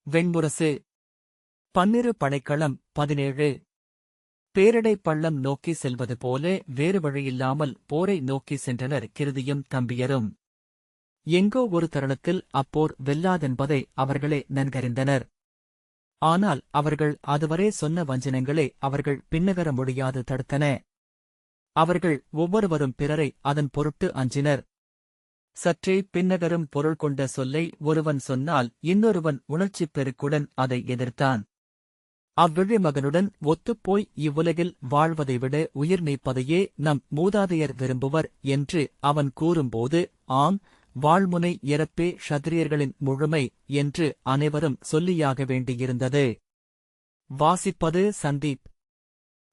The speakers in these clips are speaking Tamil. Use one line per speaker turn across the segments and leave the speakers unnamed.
வெண்முரசு. பன்னிரு படைக்களம் 17. பேரிடை பள்ளம் நோக்கி செல்வது போல வேறு வழியில்லாமல் போரை நோக்கி சென்றனர் கிருதியும் தம்பியரும். எங்கோ ஒரு தருணத்தில் அப்போர் வெல்லாதென்பதை அவர்களே நன்கறிந்தனர். ஆனால் அவர்கள் அதுவரை சொன்ன வஞ்சனங்களே அவர்கள் பின்னகர முடியாது தடுத்தன. அவர்கள் ஒவ்வொருவரும் பிறரை அதன் பொருட்டு அஞ்சினர். சற்றே பின்னகரும் பொருள் கொண்ட சொல்லை ஒருவன் சொன்னால் இன்னொருவன் உணர்ச்சிப் பெருக்குடன் அதை எதிர்த்தான். அவ்விழி மகனுடன் ஒத்துப்போய் இவ்வுலகில் வாழ்வதைவிட உயிர் நீப்பதையே நம் மூதாதையர் விரும்புவர் என்று அவன் கூறும்போது, ஆம், வாழ்முனை இறப்பே க்ஷத்திரியர்களின் முழுமை என்று அனைவரும் சொல்லியாக வேண்டியிருந்தது. வாசிப்பது சந்தீப்.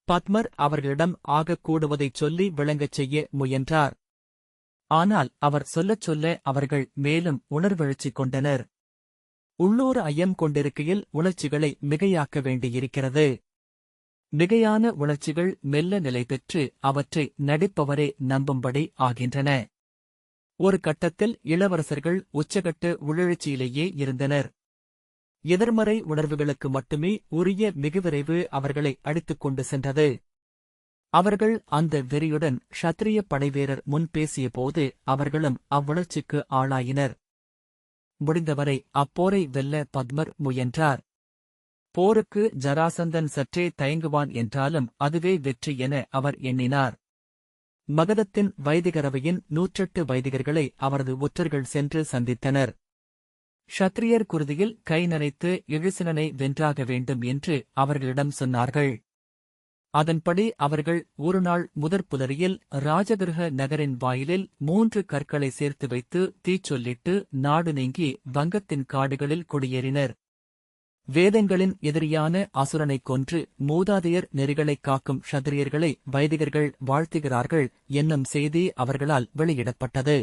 பத்மர் அவர்களிடம் ஆகக்கூடுவதைச் சொல்லி விளங்கச் செய்ய முயன்றார். ஆனால் அவர் சொல்லச் சொல்ல அவர்கள் மேலும் உணர்வெழுச்சி கொண்டனர். உள்ளூர் ஐயம் கொண்டிருக்கையில் உணர்ச்சிகளை மிகையாக்க வேண்டியிருக்கிறது. மிகையான உணர்ச்சிகள் மெல்ல நிலை பெற்று அவற்றை நடிப்பவரே நம்பும்படி ஆகின்றன. ஒரு கட்டத்தில் இளவரசர்கள் உச்சகட்ட உள்ளெழுச்சியிலேயே இருந்தனர். எதிர்மறை உணர்வுகளுக்கு மட்டுமே உரிய மிகுவிரைவு அவர்களை அடித்துக் கொண்டு சென்றது. அவர்கள் அந்த வெறியுடன் க்ஷத்திரிய படைவீரர் முன் பேசியபோது அவர்களும் அவ்வுணர்ச்சிக்கு ஆளாயினர். முடிந்தவரை அப்போரை வெல்ல பத்மர் முயன்றார். போருக்கு ஜராசந்தன் சற்றே தயங்குவான் என்றாலும் அதுவே வெற்றி என அவர் எண்ணினார். மகதத்தின் வைதிகரவையின் 108 வைதிகர்களை அவரது ஒற்றர்கள் சென்று சந்தித்தனர். க்ஷத்திரியர் குருதியில் கை நனைத்து இழிசினனை வென்றாக வேண்டும் என்று அவர்களிடம் சொன்னார்கள். அதன்படி அவர்கள் ஒருநாள் முதற்புலரியில் ராஜகிருஹ நகரின் வாயிலில் 3 கற்களை சேர்த்து வைத்து தீச்சொல்லிட்டு நாடு நீங்கி வங்கத்தின் காடுகளில் குடியேறினர். வேதங்களின் எதிரியான அசுரனைக் கொன்று மூதாதையர் நெறிகளைக் காக்கும் க்ஷத்திரியர்களை வைதிகர்கள் வாழ்த்துகிறார்கள் என்னும் செய்தி அவர்களால் வெளியிடப்பட்டது.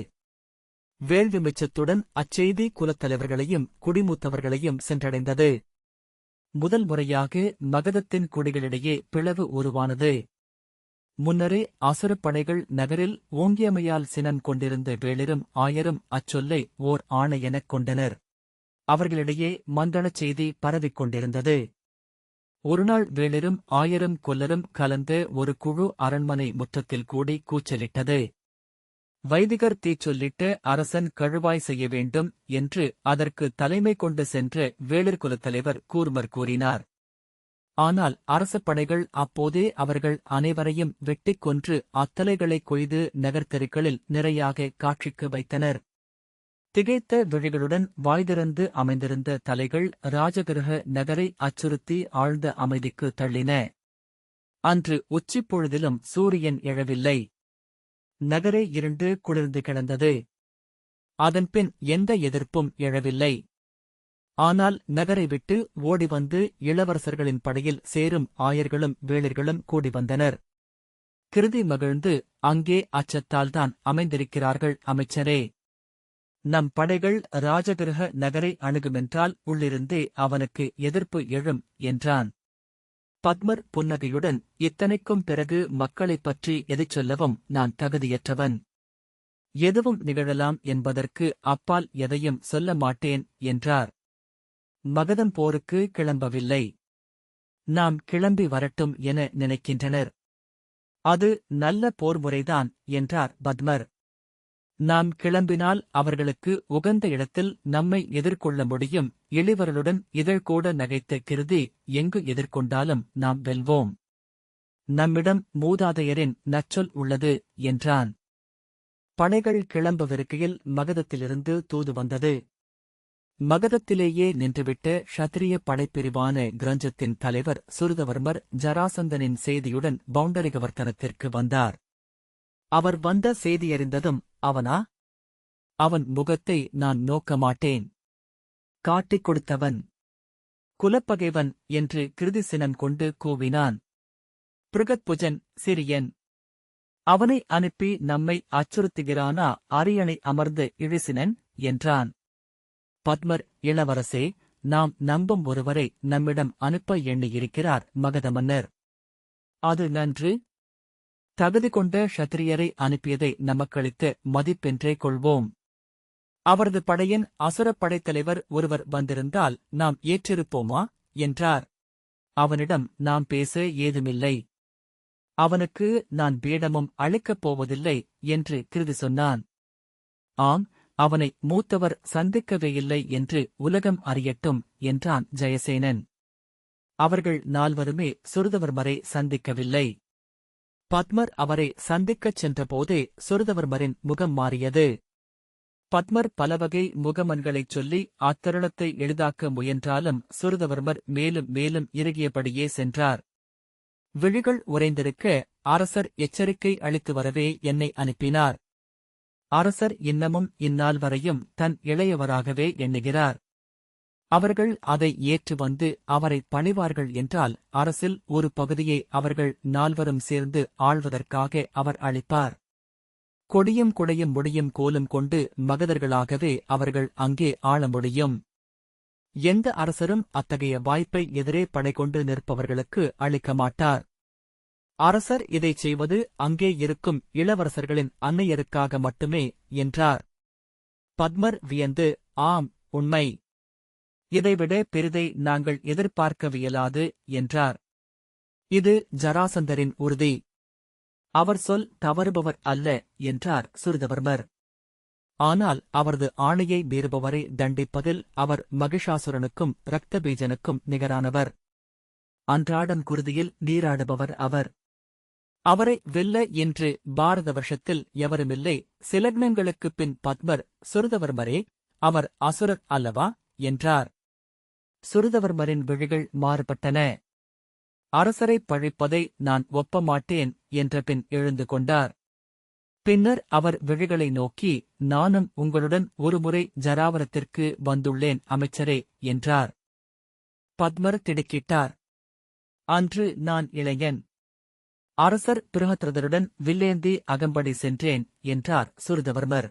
வேள்வி மிச்சத்துடன் அச்செய்தி குலத்தலைவர்களையும் குடிமூத்தவர்களையும் சென்றடைந்தது. முதல் முறையாக மகதத்தின் குடிகளிடையே பிளவு உருவானது. முன்னரே அசுரப் படைகள் நகரில் ஓங்கியமையால் சினம் கொண்டிருந்த வேளிரும் ஆயரும் அச்சொல்லை ஓர் ஆணை எனக் கொண்டனர். அவர்களிடையே மந்தளச் செய்தி பரவிக் கொண்டிருந்தது. ஒருநாள் வேளிரும் ஆயரும் கொல்லரும் கலந்த ஒரு குழு அரண்மனை முற்றத்தில் கூடி கூச்சலிட்டது. வைதிகர் தீச்சொல்லிட்ட அரசன் கழுவாய் செய்ய வேண்டும் என்று அதற்கு தலைமை கொண்டு சென்ற வேளிர் குலத்தலைவர் கூர்மர் கூறினார். ஆனால் அரசப்படைகள் அப்போதே அவர்கள் அனைவரையும் வெட்டிக் கொன்று அத்தலைகளைக் கொய்து நகர்த்தெருக்களில் நிறையாக காட்சிக்கு வைத்தனர். திகைத்த விழிகளுடன் வாய்திறந்து அமைந்திருந்த தலைகள் ராஜகிருஹ நகரை அச்சுறுத்தி ஆழ்ந்த அமைதிக்கு தள்ளின. அன்று உச்சிப்பொழுதிலும் சூரியன் எழவில்லை. நகரே இருண்டு குளிர்ந்து கிடந்தது. அதன்பின் எந்த எதிர்ப்பும் எழவில்லை. ஆனால் நகரை விட்டு ஓடிவந்து இளவரசர்களின் படையில் சேரும் ஆயர்களும் வேளிர்களும் கூடி வந்தனர். கிருதி மகிழ்ந்து, அங்கே அச்சத்தால்தான் அமைந்திருக்கிறார்கள் அமைச்சரே. நம் படைகள் ராஜகிருஹ நகரை அணுகுமென்றால் உள்ளிருந்தே அவனுக்கு எதிர்ப்பு எழும் என்றான். பத்மர் புன்னகையுடன், இத்தனைக்கும் பிறகு மக்களைப் பற்றி எதைச் சொல்லவும் நான் தகுதியற்றவன். எதுவும் நிகழலாம் என்பதற்கு அப்பால் எதையும் சொல்ல மாட்டேன் என்றார். மகதம் போருக்கு கிளம்பவில்லை. நாம் கிளம்பி வரட்டும் என நினைக்கின்றனர். அது நல்ல போர்முறைதான் என்றார் பத்மர். நாம் கிளம்பினால் அவர்களுக்கு உகந்த இடத்தில் நம்மை எதிர்கொள்ள முடியும். இளிவரலுடன் இதழ்கூட நகைத்த கிருதி, எங்கு எதிர்கொண்டாலும் நாம் வெல்வோம். நம்மிடம் மூதாதையரின் நச்சொல் உள்ளது என்றான். படைகள் கிளம்பவிருக்கையில் மகதத்திலிருந்து தூது வந்தது. மகதத்திலேயே நின்றுவிட்ட க்ஷத்திரிய படைப்பிரிவான கிரஞ்சத்தின் தலைவர் சுருதவர்மர் ஜராசந்தனின் செய்தியுடன் பவுண்டரிகவர்த்தனத்திற்கு வந்தார். அவர் வந்த செய்தியறிந்ததும், அவனா? அவன் முகத்தை நான் நோக்க மாட்டேன். காட்டிக் கொடுத்தவன், குலப்பகைவன் என்று கிருதி சினம் கொண்டு கூவினான். பிருகத்புஜன் சிறியன். அவனை அனுப்பி நம்மை அச்சுறுத்துகிறானா அரியணை அமர்ந்த இழிசினன் என்றான். பத்மர், இளவரசே, நாம் நம்பும் ஒருவரை நம்மிடம் அனுப்ப எண்ணியிருக்கிறார் மகத மன்னர். அது நன்று. தகுதி கொண்ட க்ஷத்திரியரை அனுப்பியதை நமக்களித்த மதிப்பென்றே கொள்வோம். அவரது படையின் அசுரப் படைத்தலைவர் ஒருவர் வந்திருந்தால் நாம் ஏற்றிருப்போமா என்றார். அவனிடம் நாம் பேச ஏதுமில்லை. அவனுக்கு நான் பீடமும் அளிக்கப் போவதில்லை என்று கிருதி சொன்னான். ஆம், அவனை மூத்தவர் சந்திக்கவேயில்லை என்று உலகம் அறியட்டும் என்றான் ஜெயசேனன். அவர்கள் நால்வருமே சுருதவர்மரை சந்திக்கவில்லை. பத்மர் அவரை சந்திக்கச் சென்றபோதே சுருதவர்மரின் முகம் மாறியது. பத்மர் பலவகை முகமன்களைச் சொல்லி அத்தருணத்தை எளிதாக்க முயன்றாலும் சுருதவர்மர் மேலும் மேலும் இறுகியபடியே சென்றார். விழிகள் உறைந்திருக்க அரசர் எச்சரிக்கை அளித்து வரவே என்னை அனுப்பினார். அரசர் இன்னமும் இந்நாள் வரையும் தன் இளையவராகவே எண்ணுகிறார். அவர்கள் அதை ஏற்று வந்து அவரை பணிவார்கள் என்றால் அரசில் ஒரு பகுதியை அவர்கள் நால்வரும் சேர்ந்து ஆள்வதற்காக அவர் அளிப்பார். கொடியும் குடையும் முடியும் கோலும் கொண்டு மகதர்களாகவே அவர்கள் அங்கே ஆள முடியும். எந்த அரசரும் அத்தகைய வாய்ப்பை எதிரே படை கொண்டு நிற்பவர்களுக்கு அளிக்க மாட்டார். அரசர் இதைச் செய்வது அங்கே இருக்கும் இளவரசர்களின் அன்னையருக்காக மட்டுமே என்றார். பத்மர் வியந்து, ஆம், உண்மை. இதைவிட பெரிதை நாங்கள் எதிர்பார்க்கவியலாது என்றார். இது ஜராசந்தரின் உறுதி. அவர் சொல் தவறுபவர் அல்ல என்றார் சுருதவர்மர். ஆனால் அவரது ஆணையை மீறுபவரை தண்டிப்பதில் அவர் மகிஷாசுரனுக்கும் இரத்தபீஜனுக்கும் நிகரானவர். அன்றாடம் குருதியில் நீராடுபவர் அவர். அவரை வெல்ல இன்று பாரத வருஷத்தில் எவருமில்லை. சிலக்னங்களுக்குப் பின் பத்மர், சுருதவர்மரே, அவர் அசுரர் அல்லவா என்றார். சுருதவர்மரின் விழிகள் மாறுபட்டன. அரசரைப் பழிப்பதை நான் ஒப்பமாட்டேன் என்ற பின் எழுந்து கொண்டார். பின்னர் அவர் விழிகளை நோக்கி, நானும் உங்களுடன் ஒருமுறை ஜராவரத்திற்கு வந்துள்ளேன் அமைச்சரே என்றார். பத்மர் திடுக்கிட்டார். அன்று நான் இளைஞன். அரசர் பிருஹத்ரதருடன் வில்லேந்தி அகம்படி சென்றேன் என்றார் சுருதவர்மர்.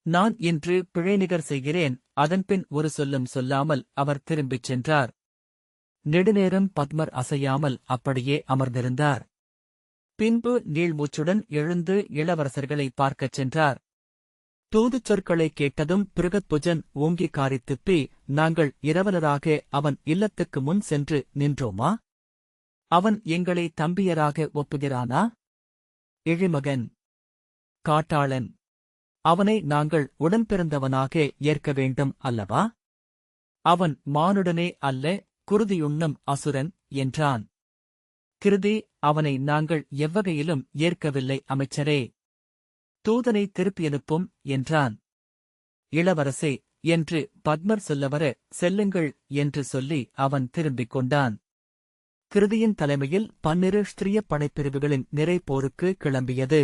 நான் இன்று பிழைநிகர் செய்கிறேன். அதன்பின் ஒரு சொல்லும் சொல்லாமல் அவர் திரும்பிச் சென்றார். நெடுநேரம் பத்மர் அசையாமல் அப்படியே அமர்ந்திருந்தார். பின்பு நீள்மூச்சுடன் எழுந்து இளவரசர்களை பார்க்கச் சென்றார். தூதுச் சொற்களைக் கேட்டதும் பிருகத்புஜன் ஓங்கி காரித் துப்பி, நாங்கள் இரவலராக அவன் இல்லத்துக்கு முன் சென்று நின்றோமா? அவன் எங்களை தம்பியராக ஒப்புகிறானா? இழிமகன், காட்டாளன். அவனை நாங்கள் உடன்பிறந்தவனாக ஏற்க வேண்டும் அல்லவா? அவன் மானுடனே அல்ல, குருதியுண்ணும் அசுரன் என்றான். கிருதி, அவனை நாங்கள் எவ்வகையிலும் ஏற்கவில்லை அமைச்சரே. தூதனை திருப்பியனுப்பும் என்றான். இளவரசே என்று பத்மர் சொல்லவர, செல்லுங்கள் என்று சொல்லி அவன் திரும்பிக் கொண்டான். கிருதியின் தலைமையில் 12 ஸ்திரிய படைப்பிரிவுகளின் நிறைப்போருக்கு கிளம்பியது.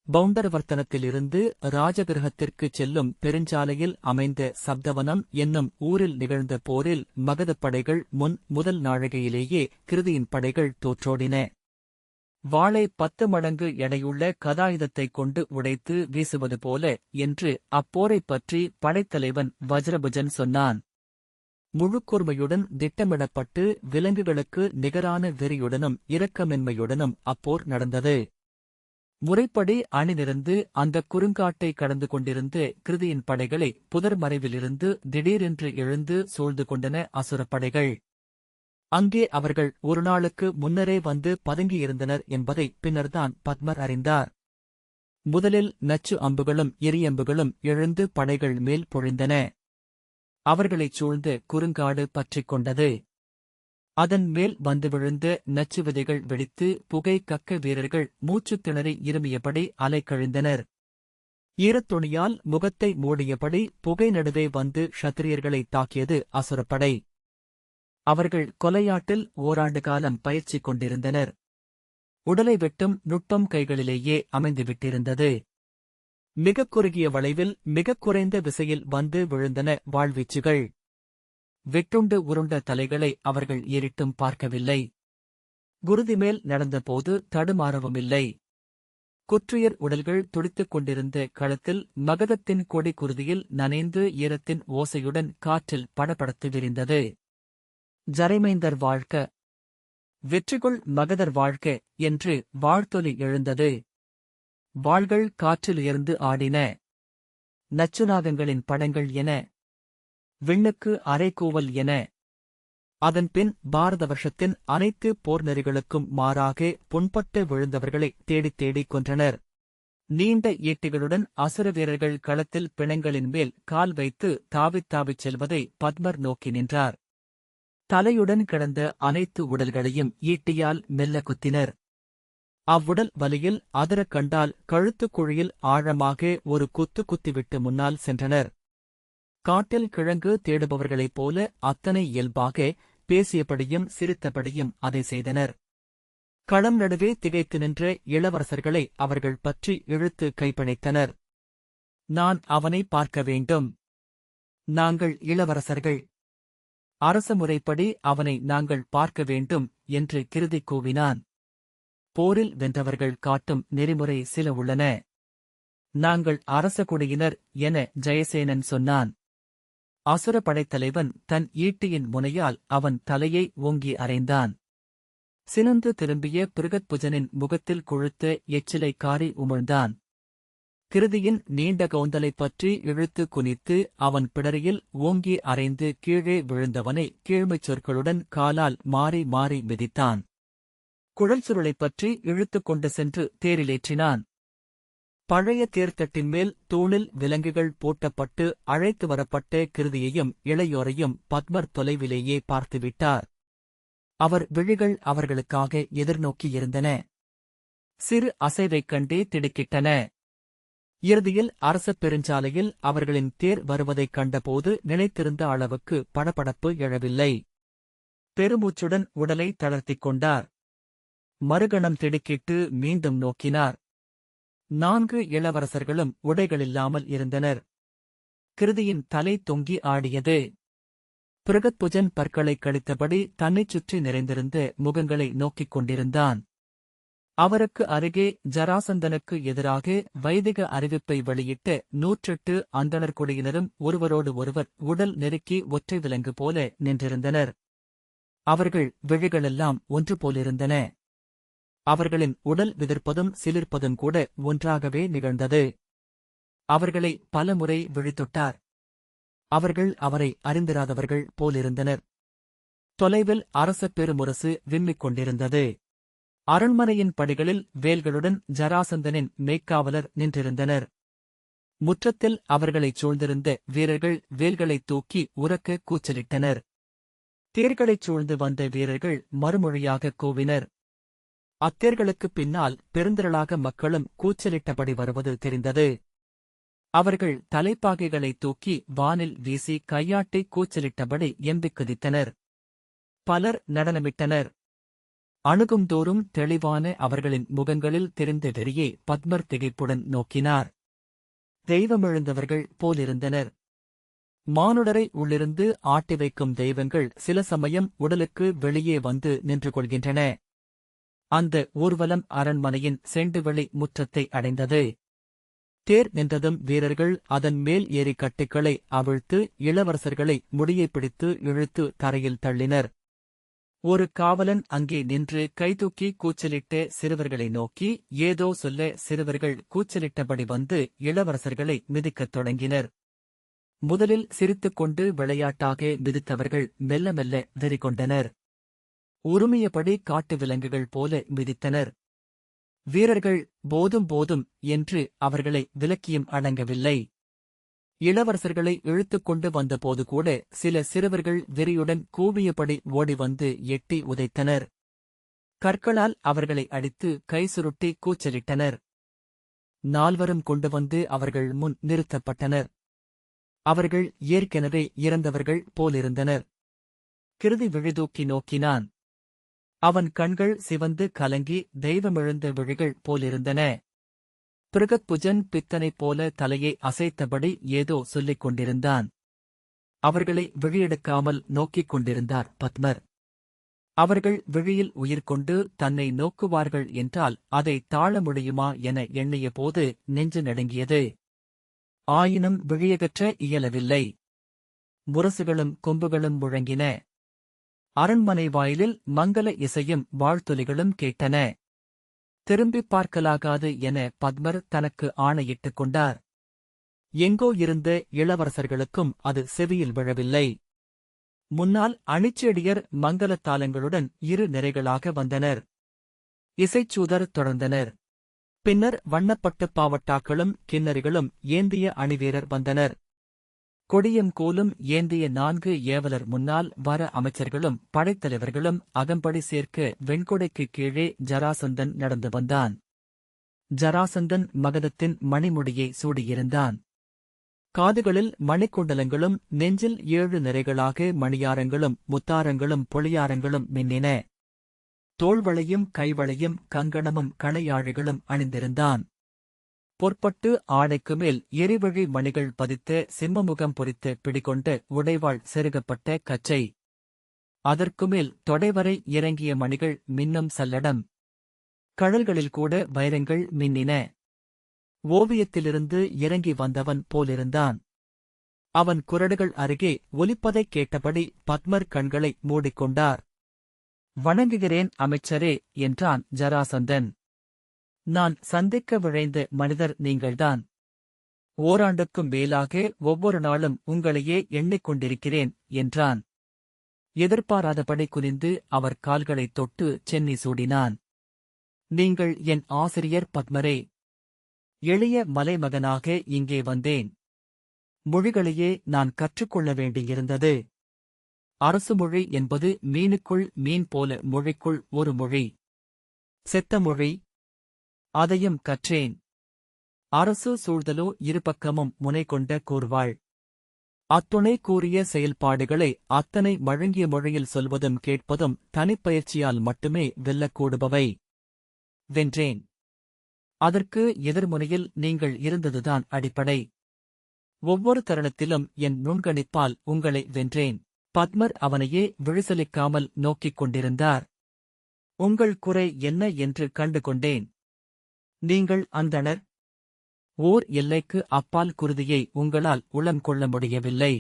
பவுண்டரவர்த்தனத்திலிருந்து ராஜகிருஹத்திற்குச் செல்லும் பெருஞ்சாலையில் அமைந்த சப்தவனம் என்னும் ஊரில் நிகழ்ந்த போரில் மகதப் படைகள் முதல் நாழிகையிலேயே கிருதியின் படைகள் தோற்றோடின. வாளை 10 மடங்கு எடையுள்ள கதாயுதத்தைக் கொண்டு உடைத்து வீசுவது போல என்று அப்போரைப் பற்றி படைத்தலைவன் வஜ்ரபுஜன் சொன்னான். முழுக்கூர்மையுடன் திட்டமிடப்பட்டு விலங்குகளுக்கு நிகரான வெறியுடனும் இரக்கமின்மையுடனும் அப்போர் நடந்தது. முறைப்படி அணிநிரந்து அந்தக் குறுங்காட்டை கடந்து கொண்டிருந்த கிருதியின் படைகளை புதர் மறைவிலிருந்து திடீரென்று எழுந்து சூழ்ந்து கொண்டன அசுரப் படைகள். அங்கே அவர்கள் ஒரு நாளுக்கு முன்னரே வந்து பதுங்கியிருந்தனர் என்பதை பின்னர்தான் பத்மர் அறிந்தார். முதலில் நச்சு அம்புகளும் எரியம்புகளும் எழுந்து படைகள் மேல் பொழிந்தன. அவர்களைச் சூழ்ந்த குறுங்காடு பற்றிக் கொண்டது. அதன் மேல் வந்து விழுந்த நச்சு விதைகள் வெடித்து புகை கக்க வீரர்கள் மூச்சுத் திணறி இருமியபடி அலைக்கழிந்தனர். ஈரத்துணியால் முகத்தை மூடியபடி புகை நடுவே வந்து க்ஷத்திரியர்களைத் தாக்கியது அசுரப்படை. அவர்கள் கொலையாட்டில் ஓராண்டு காலம் பயிற்சி கொண்டிருந்தனர். உடலை வெட்டும் நுட்பம் கைகளிலேயே அமைந்துவிட்டிருந்தது. மிகக் குறுகிய வளைவில் மிகக் குறைந்த விசையில் வந்து விழுந்தன வாழ்வீச்சுகள். வெட்டுண்டு உருண்ட தலைகளை அவர்கள் ஏறிட்டும் பார்க்கவில்லை. குருதி மேல் நடந்தபோது தடுமாறவுமில்லை. குற்றுயர் உடல்கள் துடித்துக் கொண்டிருந்த களத்தில் மகதத்தின் கொடி குருதியில் நனைந்து ஈரத்தின் ஓசையுடன் காற்றில் படபடத்து விரிந்தது. ஜரைமைந்தர் வாழ்க, வெற்றிகொள் மகதர் வாழ்க என்று வாழ்த்தொலி எழுந்தது. வாள்கள் காற்றில் உயர்ந்து ஆடின. நச்சுநாகங்களின் படங்கள் என, விண்ணுக்கு அரைக்கூவல் என. அதன்பின் பாரத வருஷத்தின் அனைத்து போர் நெறிகளுக்கும் மாறாக புண்பட்டு விழுந்தவர்களை தேடித் தேடிக் கொன்றனர். நீண்ட ஈட்டிகளுடன் அசுர வீரர்கள் களத்தில் பிணங்களின் மேல் கால் வைத்து தாவித் செல்வதை பத்மர் நோக்கி நின்றார். தலையுடன் கிடந்த அனைத்து உடல்களையும் ஈட்டியால் மெல்ல குத்தினர். அவ்வுடல் வலியில் அதிரக் கண்டால் கழுத்துக் குழியில் ஆழமாக ஒரு குத்து குத்திவிட்டு முன்னால் சென்றனர். காட்டில் கிழங்கு தேடுபவர்களைப் போல அத்தனை இயல்பாக பேசியபடியும் சிரித்தபடியும் அதை செய்தனர். களம் நடுவே திகைத்து நின்ற இளவரசர்களை அவர்கள் பற்றி இழுத்து கைப்பிணைத்தனர். நான் அவனை பார்க்க வேண்டும். நாங்கள் இளவரசர்கள். அரச முறைப்படி அவனை நாங்கள் பார்க்க வேண்டும் என்று கிருதி கூவினான். போரில் வென்றவர்கள் காட்டும் நெறிமுறை சில உள்ளன. நாங்கள் அரச குடியினர் என ஜெயசேனன் சொன்னான். அசுர படைத்தலைவன் தன் ஈட்டியின் முனையால் அவன் தலையை ஓங்கி அறைந்தான். சினந்து திரும்பிய பிருகத்புஜனின் முகத்தில் கொழுத்த எச்சிலை காரி உமிழ்ந்தான். கிருதியின் நீண்ட கவுந்தலைப் பற்றி இழுத்து குனித்து அவன் பிடரியில் ஓங்கி அறைந்து கீழே விழுந்தவனை கீழ்மைச் சொற்களுடன் காலால் மாறி மாறி மிதித்தான். குழல் சுருளைப் பற்றி இழுத்துக் கொண்டு சென்று தேரிலேற்றினான். பழைய தேர்த்தட்டின் மேல் தூணில் விலங்குகள் பூட்டப்பட்டு அழைத்து வரப்பட்ட கிருதியையும் இளையோரையும் பத்மர் தொலைவிலேயே பார்த்துவிட்டார். அவர் விழிகள் அவர்களுக்காக எதிர்நோக்கியிருந்தன. சிறு அசைவைக் கண்டே திடுக்கிட்டன. இறுதியில் அரச பெருஞ்சாலையில் அவர்களின் தேர் வருவதைக் கண்டபோது நினைத்திருந்த அளவுக்கு படபடப்பு எழவில்லை. பெருமூச்சுடன் உடலை தளர்த்திக் கொண்டார். மறுகணம் திடுக்கிட்டு மீண்டும் நோக்கினார். 4 இளவரசர்களும் உடைகளில்லாமல் இருந்தனர். கிருதியின் தலை தொங்கி ஆடியது. பிருகத்புஜன் பற்களைக் கடித்தபடி தன்னைச் சுற்றி நிறைந்திருந்த முகங்களை நோக்கிக் கொண்டிருந்தான். அவருக்கு அருகே ஜராசந்தனுக்கு எதிராக வைதிக அறிவிப்பை வெளியிட்ட 108 அந்தணர் குடியினரும் ஒருவரோடு ஒருவர் உடல் நெருக்கி ஒற்றை விலங்கு போல நின்றிருந்தனர். அவர்கள் விழிகளெல்லாம் ஒன்று போலிருந்தன. அவர்களின் உடல் விதிர்ப்பதும் சிலிர்ப்பதும் கூட ஒன்றாகவே நிகழ்ந்தது. அவர்களை பலமுறை விழித்தொட்டார். அவர்கள் அவரை அறிந்திராதவர்கள் போலிருந்தனர். தொலைவில் அரச பெருமுரசு விம்மிக் கொண்டிருந்தது. அரண்மனையின் படிகளில் வேல்களுடன் ஜராசந்தனின் மெய்க்காவலர் நின்றிருந்தனர். முற்றத்தில் அவர்களைச் சூழ்ந்திருந்த வீரர்கள் வேல்களைத் தூக்கி உரக்க கூச்சலிட்டனர். தேர்களைச் சூழ்ந்து வந்த வீரர்கள் மறுமொழியாக கூவினர். அத்தேர்களுக்குப் பின்னால் பெருந்திரளாக மக்களும் கூச்சலிட்டபடி வருவது தெரிந்தது. அவர்கள் தலைப்பாகைகளைத் தூக்கி வானில் வீசி கையாட்டி கூச்சலிட்டபடி எம்பிக் குதித்தனர். பலர் நடனமிட்டனர். அணுகும்தோறும் தெளிவான அவர்களின் முகங்களில் தெரிந்த வெறியே பத்மர் திகைப்புடன் நோக்கினார். தெய்வமெழுந்தவர்கள் போலிருந்தனர். மானுடரை உள்ளிருந்து ஆட்டி வைக்கும் தெய்வங்கள் சில சமயம் உடலுக்கு வெளியே வந்து நின்று கொள்கின்றன. அந்த ஊர்வலம் அரண்மனையின் செண்டுவெளி முற்றத்தை அடைந்தது. தேர் நின்றதும் வீரர்கள் அதன் மேல் ஏறி கட்டுக்களை அவிழ்த்து இளவரசர்களை முடியைப் பிடித்து இழுத்து தரையில் தள்ளினர். ஒரு காவலன் அங்கே நின்று கைதூக்கி கூச்சலிட்ட சிறுவர்களை நோக்கி ஏதோ சொல்ல சிறுவர்கள் கூச்சலிட்டபடி வந்து இளவரசர்களை மிதிக்கத் தொடங்கினர். முதலில் சிரித்துக்கொண்டு விளையாட்டாக மிதித்தவர்கள் மெல்ல மெல்ல வெறிகொண்டனர். உருமியபடி காட்டு விலங்குகள் போல மிதித்தனர். வீரர்கள் போதும் போதும் என்று அவர்களை விலக்கியும் அடங்கவில்லை. இளவரசர்களை இழுத்துக்கொண்டு வந்தபோது கூட சில சிறுவர்கள் வெறியுடன் கூவியபடி ஓடிவந்து எட்டி உதைத்தனர். கற்களால் அவர்களை அடித்து கை சுருட்டி கூச்சலிட்டனர். 4 கொண்டு வந்து அவர்கள் முன் நிறுத்தப்பட்டனர். அவர்கள் ஏற்கனவே இறந்தவர்கள் போலிருந்தனர். கிருதி விழிதூக்கி நோக்கினான். அவன் கண்கள் சிவந்து கலங்கி தெய்வமெழுந்த விழிகள் போலிருந்தன. பிருகத்புஜன் பித்தனைப் போல தலையை அசைத்தபடி ஏதோ சொல்லிக் கொண்டிருந்தான். அவர்களை விழியெடுக்காமல் நோக்கிக் கொண்டிருந்தார் பத்மர். அவர்கள் விழியில் உயிர் கொண்டு தன்னை நோக்குவார்கள் என்றால் அதை தாழ முடியுமா என எண்ணிய போது நெஞ்சு நடுங்கியது. ஆயினும் விழியகற்ற இயலவில்லை. முரசுகளும் கொம்புகளும் முழங்கின. அரண்மனை வாயிலில் மங்கல இசையும் வாழ்த்தொலிகளும் கேட்டன. திரும்பிப் பார்க்கலாகாது என பத்மர் தனக்கு ஆணையிட்டுக் கொண்டார். எங்கோ இருந்த இளவரசர்களுக்கும் அது செவியில் விழவில்லை. முன்னால் அணிச்செடியர் மங்கலத்தாளங்களுடன் இரு நிறைகளாக வந்தனர். இசைச்சூதர் தொடர்ந்தனர். பின்னர் வண்ணப்பட்டுப் பாவட்டாக்களும் கிண்ணறிகளும் ஏந்திய அணிவீரர் வந்தனர். கொடியும் கோலும் ஏந்திய 4 ஏவலர் முன்னால் வர அமைச்சர்களும் படைத்தலைவர்களும் அகம்படி சேர்க்க வெண்கொடைக்குக் கீழே ஜராசந்தன் நடந்து வந்தான். ஜராசந்தன் மகதத்தின் மணிமுடியை சூடியிருந்தான். காதுகளில் மணிக்குண்டலங்களும் நெஞ்சில் 7 நிறைகளாக மணியாரங்களும் முத்தாரங்களும் பொழியாரங்களும் மின்னின. தோள்வளையும் கைவளையும் கங்கணமும் கணையாழிகளும் அணிந்திருந்தான். பொற்பட்டு ஆடைக்கு மேல் எரிவழி மணிகள் பதித்த சிம்மமுகம் பொறித்த பிடிகொண்ட உடைவாள் செருகப்பட்ட கச்சை. அதற்குமேல் தொடைவரை இறங்கிய மணிகள் மின்னும் சல்லடம். கழல்களில் கூட வைரங்கள் மின்னின. ஓவியத்திலிருந்து இறங்கி வந்தவன் போலிருந்தான். அவன் குரடுகள் அருகே ஒலிப்பதைக் கேட்டபடி பத்மர் கண்களை மூடிக்கொண்டார். "வணங்குகிறேன் அமைச்சரே" என்றான் ஜராசந்தன். "நான் சந்திக்க விழைந்த மனிதர் நீங்கள்தான். ஓராண்டுக்கும் மேலாக ஒவ்வொரு நாளும் உங்களையே எண்ணிக்கொண்டிருக்கிறேன்" என்றான். எதிர்பாராதபடி குனிந்து அவர் கால்களைத் தொட்டு சென்னி சூடினான். "நீங்கள் என் ஆசிரியர் பத்மரே. எளிய மலைமகனாக இங்கே வந்தேன். மொழிகளையே நான் கற்றுக்கொள்ள வேண்டியிருந்தது. அரசு மொழி என்பது மீனுக்குள் மீன் போல மொழிக்குள் ஒரு மொழி. செத்த மொழி. அதையும் கற்றேன். அரசு சூழ்தலோ இருபக்கமும் முனை கொண்ட கூர்வாள். அத்துணை கூறிய செயல்பாடுகளை அத்தனை வழங்கிய மொழியில் சொல்வதும் கேட்பதும் தனிப்பயிற்சியால் மட்டுமே வெல்லக்கூடுபவை. வென்றேன். அதற்கு எதிர்முனையில் நீங்கள் இருந்ததுதான் அடிப்படை. ஒவ்வொரு தருணத்திலும் என் நுண்கணிப்பால் உங்களை வென்றேன்." பத்மர் அவனையே விழிசலிக்காமல் நோக்கிக் கொண்டிருந்தார். "உங்கள் குறை என்ன என்று கண்டு கொண்டேன். நீங்கள் அந்தணர். ஓர் எல்லைக்கு அப்பால் குருதியை உங்களால் உளம் கொள்ள முடியவில்லை.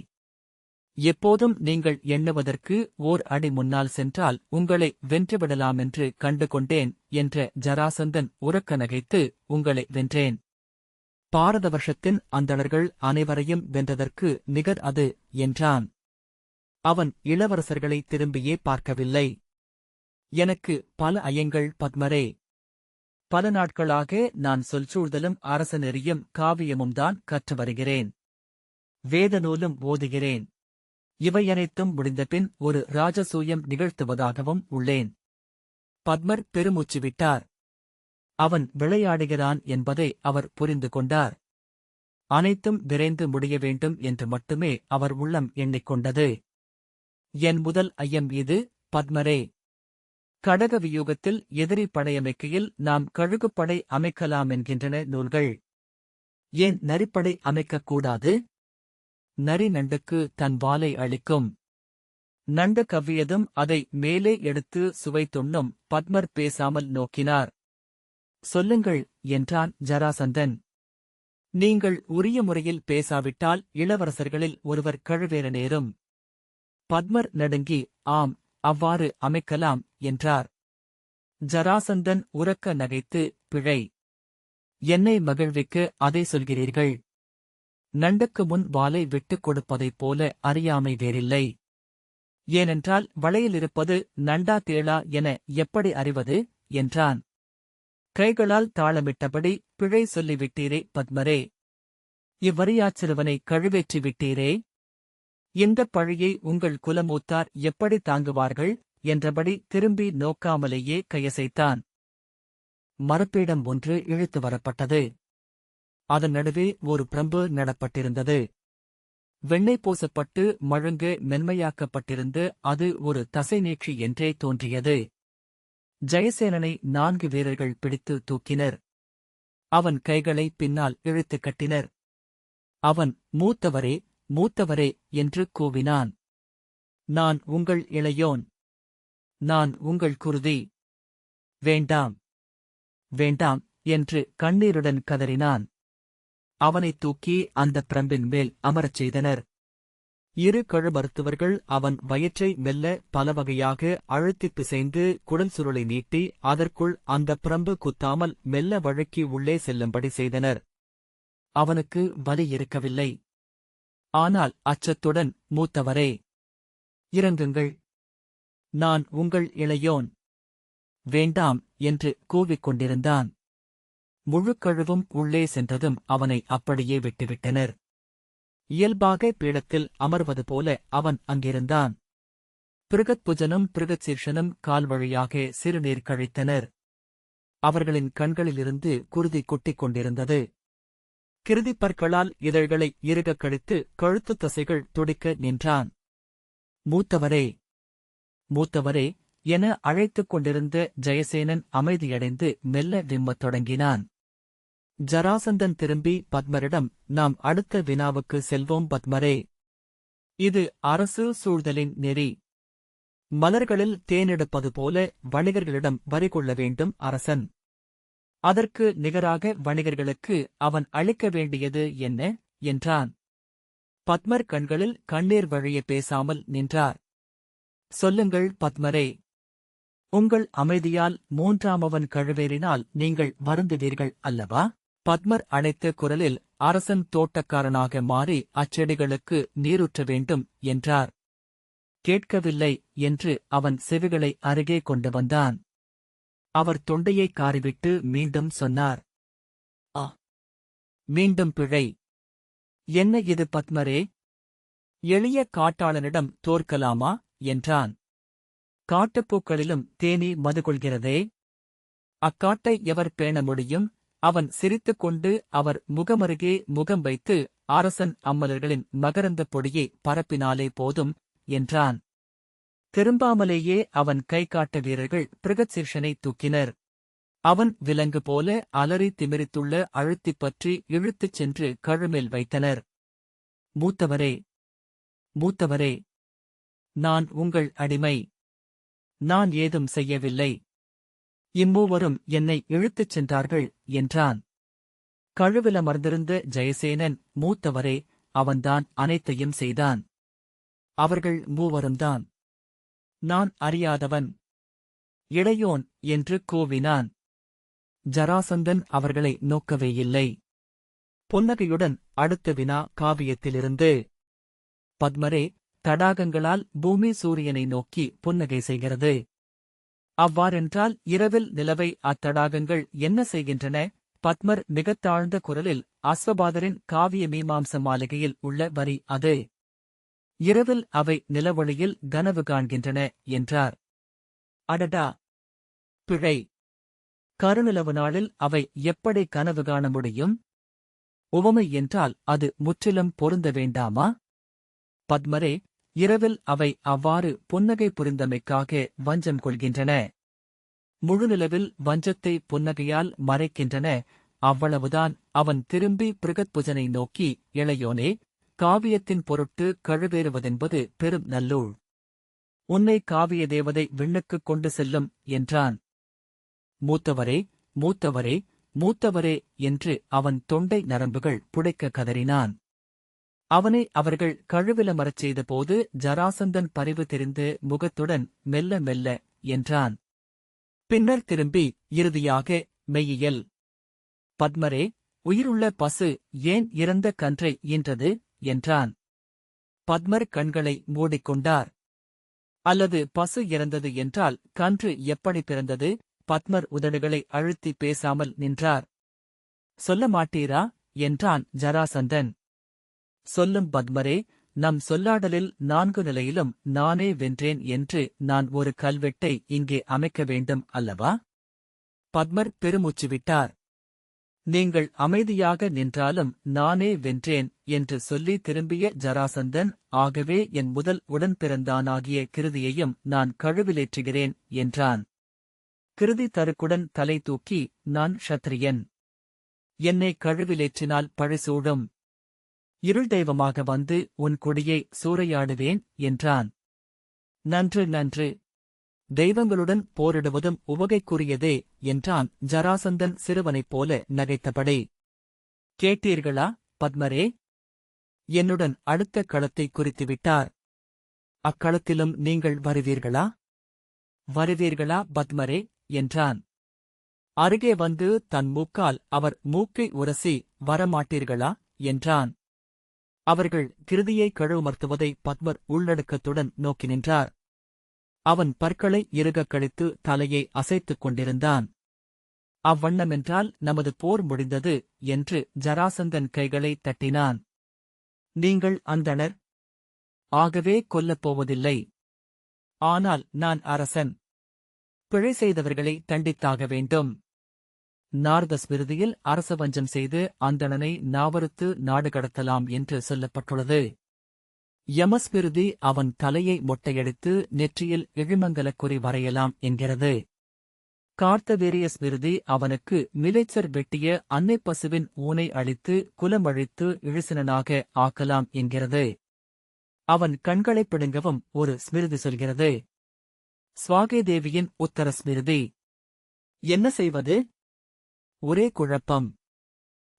எப்போதும் நீங்கள் எண்ணுவதற்கு ஓர் அடி முன்னால் சென்றால் உங்களை வென்றுவிடலாமென்று கண்டு கொண்டேன்" என்ற ஜராசந்தன் உரக்க நகைத்து, "உங்களை வென்றேன். பாரத வருஷத்தின் அந்தணர்கள் அனைவரையும் வென்றதற்கு நிகர் அது" என்றான். அவன் இளவரசர்களை திரும்பியே பார்க்கவில்லை. "எனக்கு பல ஐயங்கள் பத்மரே. பல நாட்களாக நான் சொல்சூழ்தலும் அரச நெறியும் காவியமும்தான் கற்று வருகிறேன். வேத நூலும் ஓதுகிறேன். இவையனைத்தும் முடிந்தபின் ஒரு ராஜசூயம் நிகழ்த்துவதாகவும் உள்ளேன்." பத்மர் பெருமூச்சு விட்டார். அவன் விளையாடுகிறான் என்பதை அவர் புரிந்து கொண்டார். அனைத்தும் விரைந்து முடிய வேண்டும் என்று மட்டுமே அவர் உள்ளம் எண்ணிக்கொண்டது. "என் முதல் ஐயம் இது பத்மரே. கடக வியூகத்தில் எதிரி படையமைக்கையில் நாம் கழுகுப்படை அமைக்கலாமென்கின்றன நூல்கள். ஏன் நரிப்படை அமைக்கக்கூடாது? நரி நண்டுக்கு தன் வாலை அளிக்கும். நண்டு கவ்வியதும் அதை மேலே எடுத்து சுவைத்துண்ணும்." பத்மர் பேசாமல் நோக்கினார். "சொல்லுங்கள்" என்றான் ஜராசந்தன். "நீங்கள் உரிய முறையில் பேசாவிட்டால் இளவரசர்களில் ஒருவர் கழுவேற நேரும்." பத்மர் நடுங்கி, "ஆம், அவ்வாறு அமைக்கலாம்" என்றார். ஜராசந்தன் உரக்க நகைத்து, "பிழை. என்னை மகிழ்விக்க அதை சொல்கிறீர்கள். நண்டுக்கு முன் வாலை விட்டுக் கொடுப்பதைப் போல அறியாமை வேறில்லை. ஏனென்றால் வளையிலிருப்பது நண்டா தேளா என எப்படி அறிவது?" என்றான். கைகளால் தாளமிட்டபடி, "பிழை சொல்லிவிட்டீரே பத்மரே. இவ்வரியாச்சிறுவனை கழுவேற்றி விட்டீரே. இந்தப் பழியை உங்கள் குலமூத்தார் எப்படி தாங்குவார்கள்?" என்றபடி திரும்பி நோக்காமலேயே கையசைத்தான். மரப்பீடம் ஒன்று இழுத்து வரப்பட்டது. அதன் நடுவே ஒரு பிரம்பு நடப்பட்டிருந்தது. வெண்ணெய் பூசப்பட்டு மழுங்க மென்மையாக்கப்பட்டிருந்த அது ஒரு தசை நீட்சி என்றே தோன்றியது. ஜெயசேனனை 4 வீரர்கள் பிடித்து தூக்கினர். அவன் கைகளை பின்னால் இழுத்துக் கட்டினர். அவன், "மூத்தவரே, மூத்தவரே" என்று கூவினான். "நான் உங்கள் இளையோன். நான் உங்கள் குருதி. வேண்டாம், வேண்டாம்" என்று கண்ணீருடன் கதறினான். அவனைத் தூக்கி அந்தப் பிரம்பின் மேல் அமரச் செய்தனர். 2 கழுமருத்துவர்கள் அவன் வயிற்றை மெல்ல பலவகையாக அழுத்திப் பிசைந்து குடல் சுருளை நீட்டி அதற்குள் அந்தப் பிரம்பு குத்தாமல் மெல்ல வழுக்கி உள்ளே செல்லும்படி செய்தனர். அவனுக்கு வலி இருக்கவில்லை. ஆனால் அச்சத்துடன், மூத்தவரே, இறங்குங்கள். நான் உங்கள் இளையோன். வேண்டாம் என்று கூவிக் கொண்டிருந்தான். முழுக்கழுவும் உள்ளே சென்றதும் அவனை அப்படியே விட்டுவிட்டனர். இயல்பாக பீடத்தில் அமர்வது போல அவன் அங்கிருந்தான். பிருகத்புஜனும் பிருகத்சீர்ஷனும் கால்வழியாக சிறுநீர் கழித்தனர். அவர்களின் கண்களிலிருந்து குருதி கொட்டிக் கொண்டிருந்தது. கிருதிப்பற்களால் இதழ்களை இறுகக் கழித்து கழுத்துத் தசைகள் துடிக்க நின்றான். மூத்தவரே, மூத்தவரே என அழைத்துக் கொண்டிருந்த ஜெயசேனன் அமைதியடைந்து மெல்ல விம்மத் தொடங்கினான். ஜராசந்தன் திரும்பி பத்மரிடம், நாம் அடுத்த வினாவுக்கு செல்வோம் பத்மரே. இது அரசு சூழ்தலின் நெறி. மலர்களில் தேனெடுப்பது போல வணிகர்களிடம் வரி கொள்ள வேண்டும் அரசன். அதற்கு நிகராக வணிகர்களுக்கு அவன் அளிக்க வேண்டியது என்ன என்றான். பத்மர் கண்களில் கண்ணீர் வழிய பேசாமல் நின்றார். சொல்லுங்கள் பத்மரே. உங்கள் அமைதியால் மூன்றாமவன் கழுவேறினால் நீங்கள் வருந்துவீர்கள் அல்லவா? பத்மர் அழைத்த குரலில் அரசன் தோட்டக்காரனாக மாறி அச்செடிகளுக்கு நீரூற்ற வேண்டும் என்றார். கேட்கவில்லை என்று அவன் செவிகளை அருகே கொண்டு வந்தான். அவர் தொண்டையை காறிவிட்டு மீண்டும் சொன்னார். ஆ, மீண்டும் பிழை. என்ன இது பத்மரே? எளிய காட்டாளனிடம் தோற்கலாமா என்றான். காட்டுப்பூக்களிலும் தேனீ மது கொள்கிறதே. அக்காட்டை எவர் பேண முடியும்? அவன் சிரித்துக்கொண்டு அவர் முகமருகே முகம் வைத்து அரசன் அம்மலர்களின் மகரந்தப் பொடியை பரப்பினாலே போதும் என்றான். திரும்பாமலேயே அவன் கை காட்ட வீரர்கள் பிருகத்சீர்ஷனை தூக்கினர். அவன் விலங்கு போல அலறி திமிரித்துள்ள அழுத்திப் பற்றி இழுத்துச் சென்று கழுமேல் வைத்தனர். மூத்தவரே, மூத்தவரே, நான் உங்கள் அடிமை. நான் ஏதும் செய்யவில்லை. இம்மூவரும் என்னை இழுத்துச் சென்றார்கள் என்றான். கழுவிலமர்ந்திருந்த ஜெயசேனன், மூத்தவரே, அவன்தான் அனைத்தையும் செய்தான். அவர்கள் மூவரும்தான். நான் அறியாதவன். இளையோன் என்று கூவினான். ஜராசந்தன் அவர்களை நோக்கவேயில்லை. புன்னகையுடன் அடுத்த வினா காவியத்திலிருந்து. பத்மரே, தடாகங்களால் பூமி சூரியனை நோக்கி புன்னகை செய்கிறது. அவ்வாறென்றால் இரவில் நிலவை அத்தடாகங்கள் என்ன செய்கின்றன? பத்மர் மிகத் தாழ்ந்த குரலில் அஸ்வபாதரின் காவிய மீமாம்ச மாளிகையில் உள்ள வரி அது. இரவில் அவை நிலவொளியில் கனவு காண்கின்றன என்றார். அடடா, பிழை. கருநிலவு நாளில் அவை எப்படி கனவு காண முடியும்? உவமை என்றால் அது முற்றிலும் பொருந்த வேண்டாமா? பத்மரே, இரவில் அவை அவ்வாறு புன்னகை புரிந்தமைக்காக வஞ்சம் கொள்கின்றன. முழுநிலவில் வஞ்சத்தை புன்னகையால் மறைக்கின்றன. அவ்வளவுதான். அவன் திரும்பி பிருகத்புஜனை நோக்கி, இளையோனே, காவியத்தின் பொருட்டு கழுவேறுவதென்பது பெரும் நல்லூழ். உன்னை காவிய தேவதை விண்ணுக்குக் கொண்டு செல்லும் என்றான். மூத்தவரே, மூத்தவரே, மூத்தவரே என்று அவன் தொண்டை நரம்புகள் புடைக்க கதறினான். அவனை அவர்கள் கழுவிலமரச் செய்தபோது ஜராசந்தன் பரிவு தெரிந்து முகத்துடன் மெல்ல மெல்ல என்றான். பின்னர் திரும்பி இறுதியாக மெய்யியல். பத்மரே, உயிருள்ள பசு ஏன் இறந்த கன்றை ஈன்றது என்றான். பத்மர் கண்களை மூடிக்கொண்டார். அல்லது பசு இறந்தது என்றால் கன்று எப்படி பிறந்தது? பத்மர் உதடுகளை அழுத்தி பேசாமல் நின்றார். சொல்ல மாட்டீரா என்றான் ஜராசந்தன். சொல்லும் பத்மரே, நம் சொல்லாடலில் 4 நிலையிலும் நானே வென்றேன் என்று நான் ஒரு கல்வெட்டை இங்கே அமைக்க வேண்டும் அல்லவா? பத்மர் பெருமூச்சு விட்டார். நீங்கள் அமைதியாக நின்றாலும் நானே வென்றேன் என்று சொல்லி திரும்பிய ஜராசந்தன், ஆகவே என் முதல் உடன்பிறந்தானாகிய கிருதியையும் நான் கழுவிலேற்றுகிறேன் என்றான். கிருதி தருக்குடன் தலை தூக்கி, நான் க்ஷத்ரியன். என்னை கழுவிலேற்றினால் பழிசூடும். இருள் தெய்வமாக வந்து உன் கொடியை சூறையாடுவேன் என்றான். நன்று நன்று. தெய்வங்களுடன் போரிடுவதும் உவகைக்குரியதே என்றான் ஜராசந்தன் சிறுவனைப் போல நகைத்தபடி. கேட்டீர்களா பத்மரே? என்னுடன் அடுத்த களத்தை குறித்துவிட்டார். அக்களத்திலும் நீங்கள் வருவீர்களா? வருவீர்களா பத்மரே என்றான். அருகே வந்து தன் மூக்கால் அவர் மூக்கை உரசி, வரமாட்டீர்களா என்றான். அவர்கள் கிருதியை கழுவுமர்த்துவதை பத்மர் உள்ளடக்கத்துடன் நோக்கி நின்றார். அவன் பற்களை இறுகக் கழித்து தலையை அசைத்துக் கொண்டிருந்தான். அவ்வண்ணமென்றால் நமது போர் முடிந்தது என்று ஜராசந்தன் கைகளை தட்டினான். நீங்கள் அந்தணர். ஆகவே கொல்லப் போவதில்லை. ஆனால் நான் அரசன். பிழை செய்தவர்களை தண்டித்தாக வேண்டும். நாரத ஸ்மிருதியில் அரசவஞ்சம் செய்து அந்தணனை நாவறுத்து நாடு கடத்தலாம் என்று சொல்லப்பட்டுள்ளது. யமஸ்மிருதி அவன் தலையை மொட்டையடித்து நெற்றியில் இழிமங்கலக் குறி வரையலாம் என்கிறது. கார்த்தவீரிய ஸ்மிருதி அவனுக்கு மிலைச்சர் வெட்டிய அன்னை பசுவின் ஊனை அழித்து குலமழித்து இழிசினனாக ஆக்கலாம் என்கிறது. அவன் கண்களைப் பிடுங்கவும் ஒரு ஸ்மிருதி சொல்கிறது. ஸ்வாகே தேவியின் உத்தர ஸ்மிருதி. என்ன செய்வது? ஒரே குழப்பம்.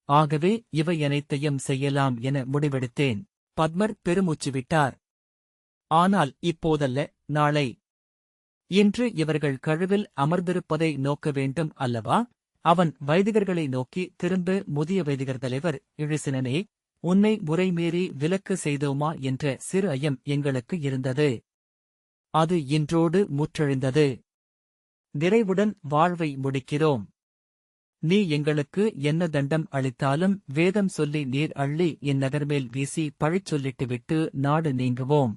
ஆகவே இவை அனைத்தையும் செய்யலாம் என முடிவெடுத்தேன். பத்மர் பெருமூச்சு விட்டார். ஆனால் இப்போதல்ல, நாளை. இன்று இவர்கள் கழுவில் அமர்ந்திருப்பதை நோக்க வேண்டும் அல்லவா? அவன் வைதிகர்களை நோக்கி திரும்ப, முதிய வைதிகர் தலைவர் இழிசினனே, உன்னை முறைமீறி விலக்கு செய்தோமா என்ற சிறு ஐயம் எங்களுக்கு இருந்தது. அது இன்றோடு முற்றழிந்தது. நிறைவுடன் வாழ்வை முடிக்கிறோம். நீ எங்களுக்கு என்ன தண்டம் அளித்தாலும் வேதம் சொல்லி நீர் அள்ளி இந்நகர்மேல் வீசி பழிச் சொல்லிட்டுவிட்டு நாடு நீங்குவோம்.